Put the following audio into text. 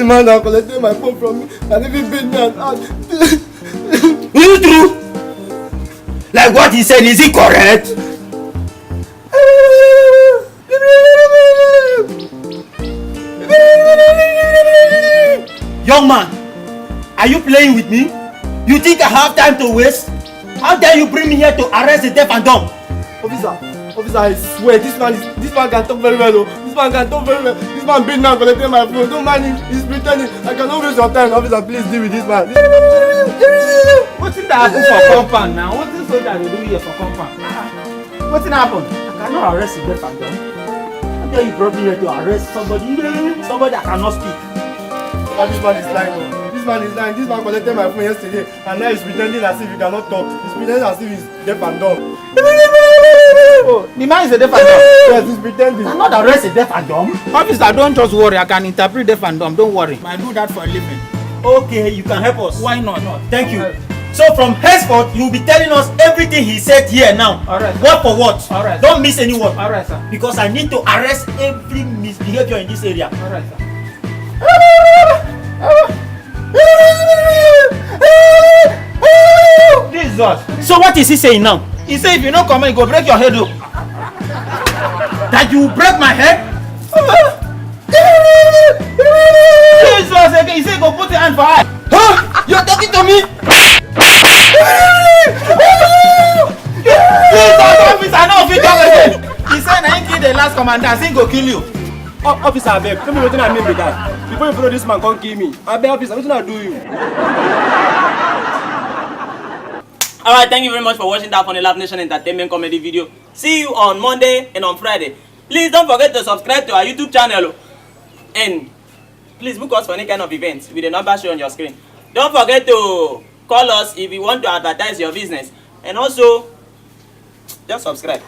man that collected my phone from me and even beat me and out. Is it true? Like what he said, is it correct? Young man, are you playing with me? You think I have time to waste? How dare you bring me here to arrest the deaf and dumb? Officer, I swear, this man can talk very well. This man can talk very well. This man beat me and collected my phone. Don't mind him, he's pretending. I cannot waste your time. Officer, please deal with this man. What's in that happen for compound now? What's this soldier they do here for compound? What's in happen? I cannot arrest the deaf and dumb. How dare you brought me here to arrest somebody that cannot speak? This man is lying. This man is lying. This man collected my phone yesterday and now he's pretending as if he cannot talk. He's pretending as if he's deaf and dumb. Oh, the man is a deaf and dumb. Yes, he's pretending. I'm not arrest a deaf and dumb. Officer, don't just worry. I can interpret deaf and dumb. Don't worry. I do that for a living. Okay, you can help us. Why not? Thank you. So from henceforth, you will be telling us everything he said here now. Alright. Word for word. Alright. Don't miss any word. Alright, sir. Because I need to arrest every misbehavior in this area. Alright, sir. Jesus. So what is he saying now? He said if you don't come in, you go break your head up. That you will break my head? Jesus again. He said go put your hand for eye. Huh? You're talking to me? Jesus, officer, no fit talk again. He said na him kill the last commandant, he go kill you. Officer, abeg, tell me wetin I mean be that. Before you follow this man, come kill me. Abeg, officer, wetin I do you? Alright, thank you very much for watching that Funny Laugh Nation entertainment comedy video. See you on Monday and on Friday. Please don't forget to subscribe to our YouTube channel. And please book us for any kind of events with the number shown on your screen. Don't forget to call us if you want to advertise your business. And also, just subscribe.